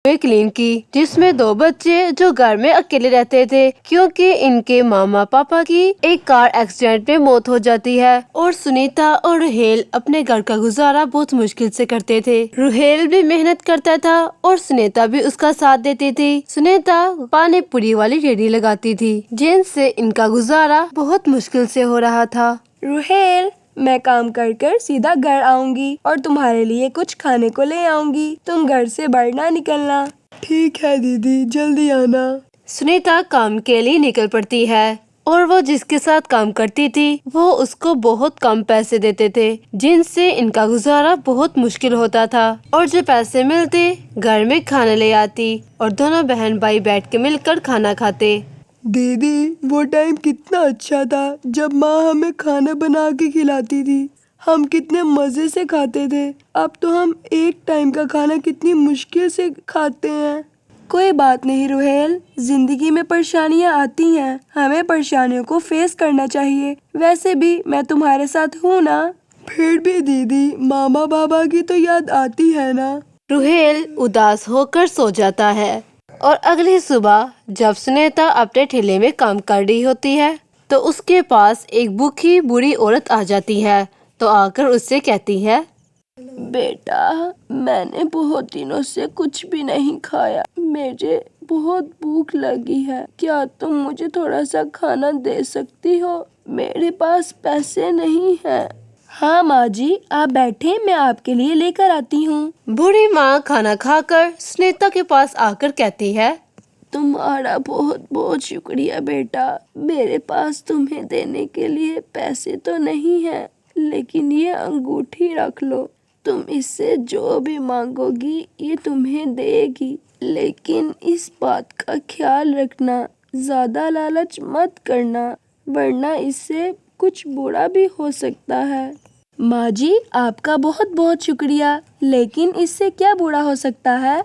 Clean की, जिसमें 2 बच्चे जो घर में अकेले रहते थे क्योंकि इनके मामा पापा की एक कार एक्सीडेंट में मौत हो जाती है। और सुनीता और रुहेल अपने घर का गुजारा बहुत मुश्किल से करते थे। रुहेल भी मेहनत करता था और सुनीता भी उसका साथ देती थी। सुनीता पानी पूरी वाली रेहड़ी लगाती थी, जिनसे इनका गुजारा बहुत मुश्किल से हो रहा था। रुहेल, मैं काम कर कर सीधा घर आऊंगी और तुम्हारे लिए कुछ खाने को ले आऊंगी। तुम घर से बाहर ना निकलना। ठीक है दीदी, जल्दी आना। सुनीता काम के लिए निकल पड़ती है और वो जिसके साथ काम करती थी वो उसको बहुत कम पैसे देते थे, जिनसे इनका गुजारा बहुत मुश्किल होता था। और जो पैसे मिलते घर में खाना ले आती और दोनों बहन भाई बैठ के मिलकर खाना खाते। दीदी, वो टाइम कितना अच्छा था जब माँ हमें खाना बना के खिलाती थी। हम कितने मजे से खाते थे। अब तो हम एक टाइम का खाना कितनी मुश्किल से खाते हैं। कोई बात नहीं रुहेल, जिंदगी में परेशानियां आती हैं, हमें परेशानियों को फेस करना चाहिए। वैसे भी मैं तुम्हारे साथ हूँ ना। फिर भी दीदी, मामा बाबा की तो याद आती है ना। रुहेल उदास होकर सो जाता है और अगली सुबह जब सुनीता अपने ठेले में काम कर रही होती है तो उसके पास एक भूखी बूढ़ी औरत आ जाती है। तो आकर उससे कहती है, बेटा, मैंने बहुत दिनों से कुछ भी नहीं खाया। मुझे बहुत भूख लगी है। क्या तुम मुझे थोड़ा सा खाना दे सकती हो? मेरे पास पैसे नहीं हैं। हाँ माँ जी, आप बैठे, मैं आपके लिए लेकर आती हूँ। बूढ़ी माँ खाना खाकर सुनीता के पास आकर कहती है, तुम्हारा बहुत बहुत शुक्रिया बेटा। मेरे पास तुम्हें देने के लिए पैसे तो नहीं है, लेकिन ये अंगूठी रख लो। तुम इससे जो भी मांगोगी ये तुम्हें देगी, लेकिन इस बात का ख्याल रखना, ज्यादा लालच मत करना, वरना इससे कुछ बुरा भी हो सकता है। माँ जी, आपका बहुत बहुत शुक्रिया, लेकिन इससे क्या बुरा हो सकता है?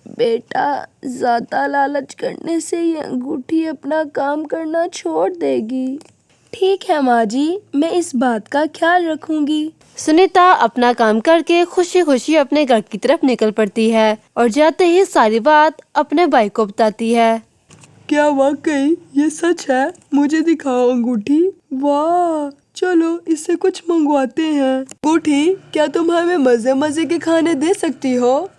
बेटा, ज्यादा लालच करने से ये अंगूठी अपना काम करना छोड़ देगी। ठीक है माँ जी, मैं इस बात का ख्याल रखूंगी। सुनीता अपना काम करके खुशी खुशी अपने घर की तरफ निकल पड़ती है और जाते ही सारी बात अपने भाई को बताती है। क्या वाकई ये सच है? मुझे दिखाओ अंगूठी। वाह, चलो इससे कुछ मंगवाते हैं। अंगूठी, क्या तुम हमें मजे मजे के खाने दे सकती हो?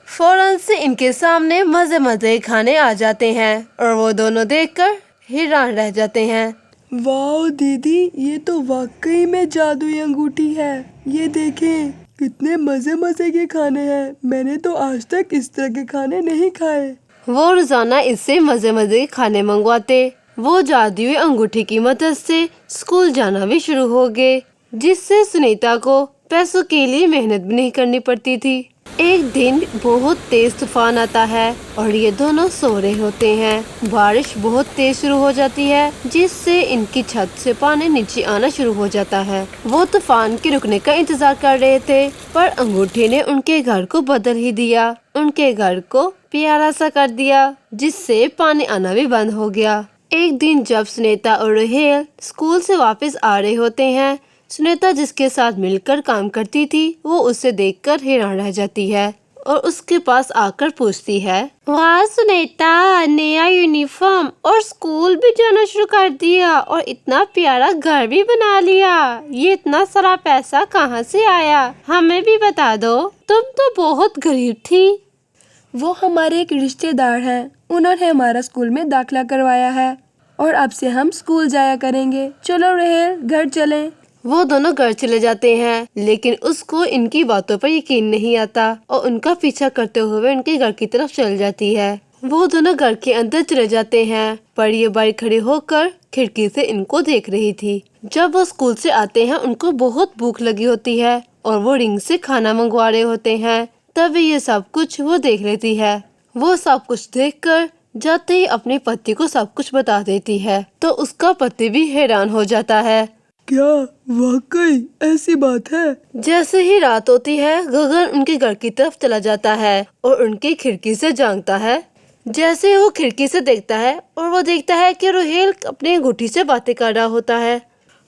फौरन से इनके सामने मजे मजे खाने आ जाते हैं और वो दोनों देखकर हैरान रह जाते हैं। वाह दीदी, ये तो वाकई में जादुई अंगूठी है। ये देखें, कितने मजे मजे के खाने हैं। मैंने तो आज तक इस तरह के खाने नहीं खाए। वो रोजाना इससे मजे मजे के खाने मंगवाते। वो जादुई अंगूठी की मदद से स्कूल जाना भी शुरू हो गए, जिससे सुनीता को पैसों के लिए मेहनत भी नहीं करनी पड़ती थी। एक दिन बहुत तेज तूफान आता है और ये दोनों सो रहे होते हैं। बारिश बहुत तेज शुरू हो जाती है, जिससे इनकी छत से पानी नीचे आना शुरू हो जाता है। वो तूफान के रुकने का इंतजार कर रहे थे, पर अंगूठी ने उनके घर को बदल ही दिया। उनके घर को प्यारा सा कर दिया, जिससे पानी आना भी बंद हो गया। एक दिन जब सुनीता और रुहेल स्कूल से वापस आ रहे होते हैं, सुनीता जिसके साथ मिलकर काम करती थी वो उसे देखकर हैरान रह जाती है और उसके पास आकर पूछती है, वाह सुनीता, नया यूनिफॉर्म और स्कूल भी जाना शुरू कर दिया और इतना प्यारा घर भी बना लिया। ये इतना सारा पैसा कहाँ से आया? हमें भी बता दो। तुम तो बहुत गरीब थी। वो हमारे एक रिश्तेदार हैं, उन्होंने हमारा स्कूल में दाखिला करवाया है और अब से हम स्कूल जाया करेंगे। चलो रुहेल, घर चलें। वो दोनों घर चले जाते हैं, लेकिन उसको इनकी बातों पर यकीन नहीं आता और उनका पीछा करते हुए उनके घर की तरफ चल जाती है। वो दोनों घर के अंदर चले जाते हैं, पर ये बाई खड़ी होकर खिड़की से इनको देख रही थी। जब वो स्कूल से आते हैं उनको बहुत भूख लगी होती है और वो रिंग से खाना मंगवा रहे होते हैं। तभी ये सब कुछ वो देख लेती है। वो सब कुछ देखकर जाते ही अपने पति को सब कुछ बता देती है, तो उसका पति भी हैरान हो जाता है। क्या वाकई ऐसी बात है? जैसे ही रात होती है, गगन उनके घर की तरफ चला जाता है और उनकी खिड़की से झांकता है। जैसे वो खिड़की से देखता है और वो देखता है कि रुहेल अपनी अंगूठी से बातें कर रहा होता है।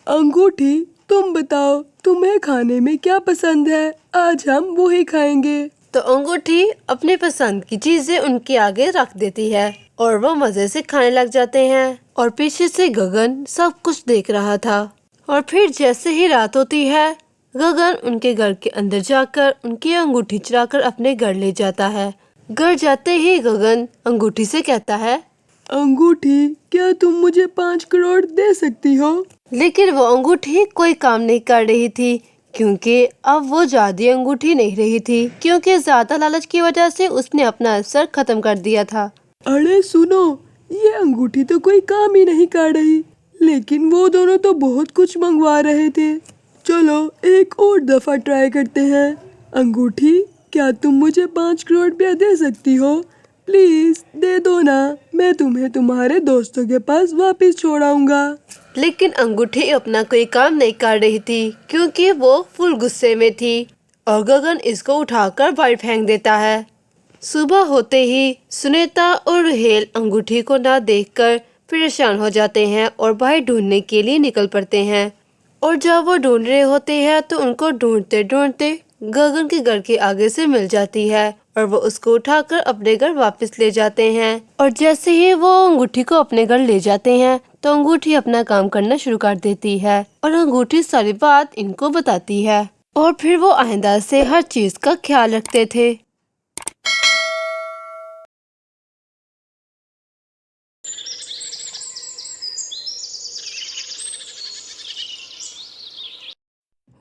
अंगूठी, तुम बताओ, तुम्हें खाने में क्या पसंद है? आज हम वो ही खाएंगे। तो अंगूठी अपनी पसंद की चीजें उनके आगे रख देती है और वो मजे से खाने लग जाते हैं। और पीछे से गगन सब कुछ देख रहा था। और फिर जैसे ही रात होती है, गगन उनके घर के अंदर जाकर उनकी अंगूठी चुराकर अपने घर ले जाता है। घर जाते ही गगन अंगूठी से कहता है, अंगूठी, क्या तुम मुझे 5 करोड़ दे सकती हो? लेकिन वो अंगूठी कोई काम नहीं कर रही थी, क्योंकि अब वो जादुई अंगूठी नहीं रही थी, क्योंकि ज्यादा लालच की वजह से उसने अपना असर खत्म कर दिया था। अरे सुनो, ये अंगूठी तो कोई काम ही नहीं कर रही, लेकिन वो दोनों तो बहुत कुछ मंगवा रहे थे। चलो एक और दफा ट्राई करते हैं। अंगूठी, क्या तुम मुझे 5 करोड़ रुपया दे सकती हो? प्लीज दे दो ना, मैं तुम्हें तुम्हारे दोस्तों के पास वापस छोड़ाऊंगा। लेकिन अंगूठी अपना कोई काम नहीं कर रही थी, क्योंकि वो फुल गुस्से में थी और गगन इसको उठाकर बाहर फेंक देता है। सुबह होते ही सुनीता और रुहेल अंगूठी को ना देखकर परेशान हो जाते हैं और बाहर ढूंढने के लिए निकल पड़ते हैं। और जब वो ढूंढ रहे होते हैं तो उनको ढूंढते ढूंढते गगन के घर के आगे से मिल जाती है और वो उसको उठाकर अपने घर वापस ले जाते हैं। और जैसे ही वो अंगूठी को अपने घर ले जाते हैं तो अंगूठी अपना काम करना शुरू कर देती है और अंगूठी सारी बात इनको बताती है। और फिर वो आइंदा से हर चीज का ख्याल रखते थे।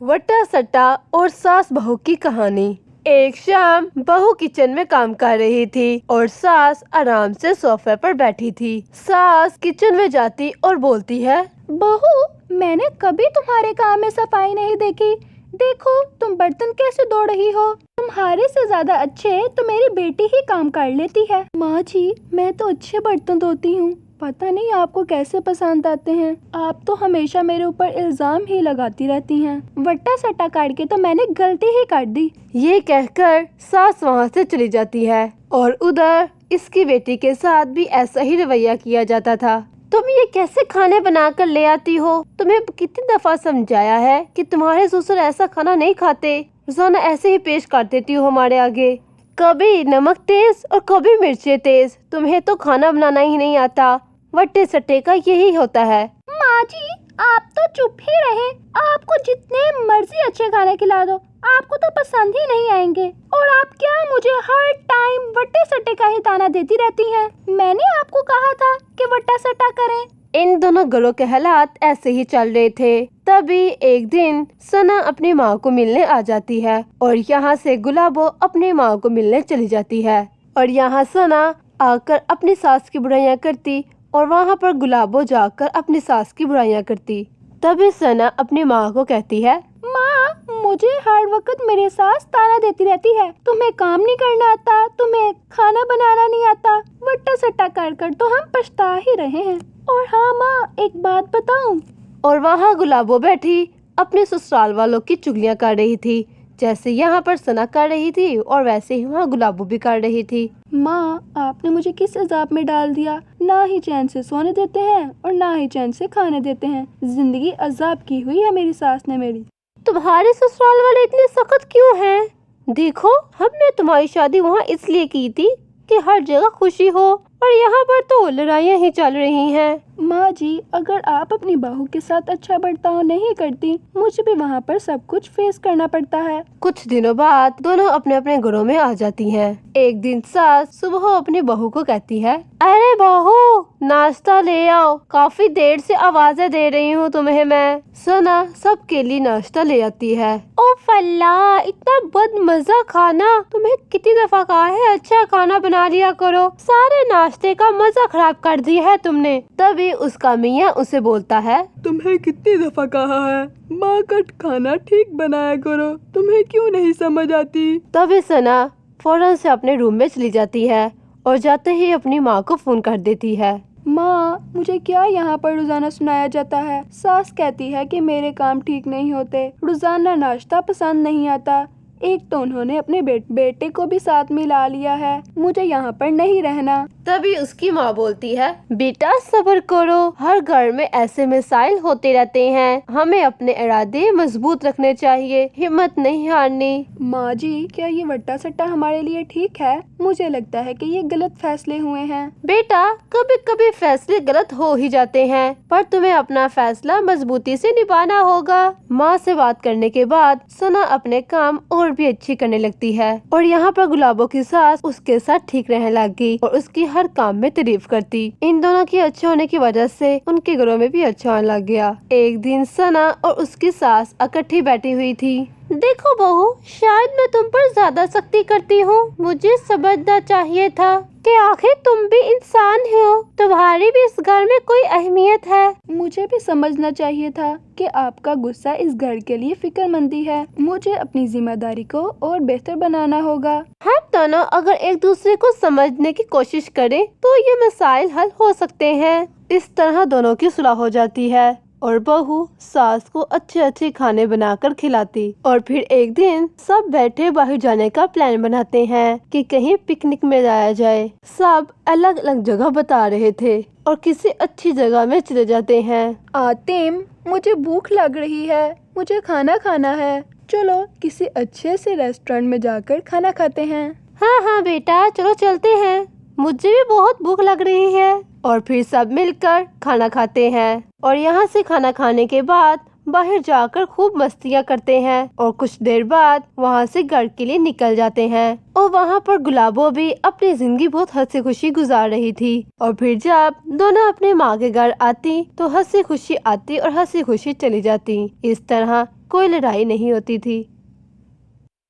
वट्टा सट्टा और सास बहू की कहानी। एक शाम बहू किचन में काम कर रही थी और सास आराम से सोफे पर बैठी थी। सास किचन में जाती और बोलती है, बहू, मैंने कभी तुम्हारे काम में सफाई नहीं देखी। देखो तुम बर्तन कैसे धो रही हो। तुम्हारे से ज्यादा अच्छे तो मेरी बेटी ही काम कर लेती है। माँ जी, मैं तो अच्छे बर्तन धोती हूँ, पता नहीं आपको कैसे पसंद आते हैं। आप तो हमेशा मेरे ऊपर इल्जाम ही लगाती रहती हैं। वट्टा सट्टा काट के तो मैंने गलती ही काट दी। ये कहकर सास वहाँ से चली जाती है और उधर इसकी बेटी के साथ भी ऐसा ही रवैया किया जाता था। तुम ये कैसे खाने बना कर ले आती हो? तुम्हें कितनी दफा समझाया है कि तुम्हारे ससुर ऐसा खाना नहीं खाते, रोजाना ऐसे ही पेश कर देती हो हमारे आगे। कभी नमक तेज और कभी मिर्चें तेज। तुम्हें तो खाना बनाना ही नहीं आता। वट्टे सट्टे का यही होता है। माँ जी, आप तो चुप ही रहे। आपको जितने मर्जी अच्छे खाने खिला दो, आपको तो पसंद ही नहीं आएंगे। और आप क्या मुझे हर टाइम वट्टे सट्टे का ही ताना देती रहती हैं? मैंने आपको कहा था कि वट्टा सट्टा करें। इन दोनों घरों के हालात ऐसे ही चल रहे थे। तभी एक दिन सना अपनी माँ को मिलने आ जाती है और यहाँ से गुलाबो अपनी माँ को मिलने चली जाती है। और यहाँ सना आकर अपनी सास की बुराइयां करती और वहाँ पर गुलाबो जाकर अपनी सास की बुराइयां करती। तभी सना अपनी माँ को कहती है, माँ, मुझे हर वक्त मेरे सास ताना देती रहती है। तुम्हें काम नहीं करना आता, तुम्हें खाना बनाना नहीं आता। वट्टा सट्टा कर कर तो हम पछता ही रहे हैं। और हाँ माँ, एक बात बताऊं? और वहाँ गुलाबो बैठी अपने ससुराल वालों की चुगलियां कर रही थी। जैसे यहाँ पर सना कर रही थी और वैसे ही वहाँ गुलाबो भी कर रही थी। माँ, आपने मुझे किस अजाब में डाल दिया। ना ही चैन से सोने देते हैं और ना ही चैन से खाने देते हैं। जिंदगी अजाब की हुई है मेरी सास ने मेरी। तुम्हारे ससुराल वाले इतने सख्त क्यों हैं? देखो, हमने तुम्हारी शादी वहाँ इसलिए की थी कि हर जगह खुशी हो, और यहाँ पर तो लड़ाइयाँ ही चल रही हैं। माँ जी, अगर आप अपनी बहू के साथ अच्छा बर्ताव नहीं करती, मुझे भी वहाँ पर सब कुछ फेस करना पड़ता है। कुछ दिनों बाद दोनों अपने अपने घरों में आ जाती हैं। एक दिन सास सुबह अपनी बहू को कहती है, अरे बहू, नाश्ता ले आओ, काफी देर से आवाजें दे रही हूँ तुम्हें मैं। सना सबके लिए नाश्ता ले आती है। ओ फल्ला, इतना बदमजा खाना, तुम्हें कितनी दफा कहा है अच्छा खाना बना लिया करो, सारे नाश्ते का मजा खराब कर दिया है तुमने। तभी उसका मियाँ उसे बोलता है, तुम्हें कितनी दफा कहा है माँ का खाना ठीक बनाया करो, तुम्हें क्यों नहीं समझ आती? तभी सना फौरन से अपने रूम में चली जाती है और जाते ही अपनी माँ को फोन कर देती है। माँ, मुझे क्या यहाँ पर रोजाना सुनाया जाता है। सास कहती है कि मेरे काम ठीक नहीं होते, रोजाना नाश्ता पसंद नहीं आता। एक तो उन्होंने अपने बेटे को भी साथ मिला लिया है। मुझे यहाँ पर नहीं रहना। तभी उसकी माँ बोलती है, बेटा सब्र करो, हर घर में ऐसे मिसाइल होते रहते हैं, हमें अपने इरादे मजबूत रखने चाहिए, हिम्मत नहीं हारनी। माँ जी, क्या ये वट्टा सट्टा हमारे लिए ठीक है? मुझे लगता है कि ये गलत फैसले हुए हैं। बेटा कभी कभी फैसले गलत हो ही जाते हैं, पर तुम्हें अपना फैसला मजबूती से निभाना होगा। माँ से बात करने के बाद सना अपने काम और भी अच्छी करने लगती है और यहाँ पर गुलाबों की सास उसके साथ ठीक रहने लगी और उसकी हर काम में तारीफ करती। इन दोनों के अच्छे होने की वजह से उनके घरों में भी अच्छा होने लग गया। एक दिन सना और उसकी सास इकट्ठी बैठी हुई थी। देखो बहू, शायद मैं तुम पर ज्यादा सख्ती करती हूँ, मुझे समझना चाहिए था कि आखिर तुम भी इंसान हो, तुम्हारी भी इस घर में कोई अहमियत है। मुझे भी समझना चाहिए था कि आपका गुस्सा इस घर के लिए फिक्रमंदी है। मुझे अपनी जिम्मेदारी को और बेहतर बनाना होगा। हम दोनों अगर एक दूसरे को समझने की कोशिश करें तो ये मसाइल हल हो सकते हैं। इस तरह दोनों की सुलह हो जाती है और बहू सास को अच्छे अच्छे खाने बनाकर खिलाती। और फिर एक दिन सब बैठे बाहर जाने का प्लान बनाते हैं कि कहीं पिकनिक में जाया जाए। सब अलग अलग जगह बता रहे थे और किसी अच्छी जगह में चले जाते हैं। आतिम, मुझे भूख लग रही है, मुझे खाना खाना है। चलो किसी अच्छे से रेस्टोरेंट में जाकर खाना खाते हैं। हाँ हाँ बेटा, चलो चलते हैं, मुझे भी बहुत भूख लग रही है। और फिर सब मिलकर खाना खाते हैं और यहाँ से खाना खाने के बाद बाहर जाकर खूब मस्तियाँ करते हैं और कुछ देर बाद वहाँ से घर के लिए निकल जाते हैं। और वहाँ पर गुलाबो भी अपनी जिंदगी बहुत हंसी खुशी गुजार रही थी। और फिर जब दोनों अपने माँ के घर आती तो हंसी खुशी आती और हंसी खुशी चली जाती। इस तरह कोई लड़ाई नहीं होती थी।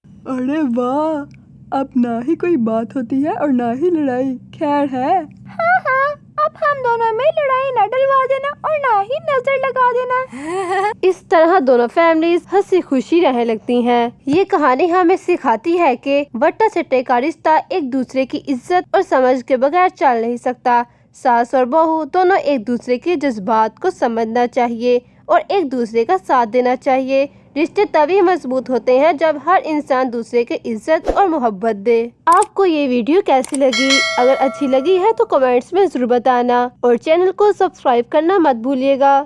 अरे वाह, अब ना ही कोई बात होती है और ना ही लड़ाई। खैर है। हाँ, अब हम दोनों में लड़ाई न डलवा देना और ना ही नजर लगा देना। इस तरह दोनों फैमिलीज हंसी खुशी रहने लगती हैं। ये कहानी हमें सिखाती है कि वट्टा सट्टे का रिश्ता एक दूसरे की इज्जत और समझ के बगैर चल नहीं सकता। सास और बहू दोनों एक दूसरे के जज्बात को समझना चाहिए और एक दूसरे का साथ देना चाहिए। रिश्ते तभी मजबूत होते हैं जब हर इंसान दूसरे के इज्जत और मोहब्बत दे। आपको ये वीडियो कैसी लगी? अगर अच्छी लगी है तो कमेंट्स में जरूर बताना और चैनल को सब्सक्राइब करना मत भूलिएगा।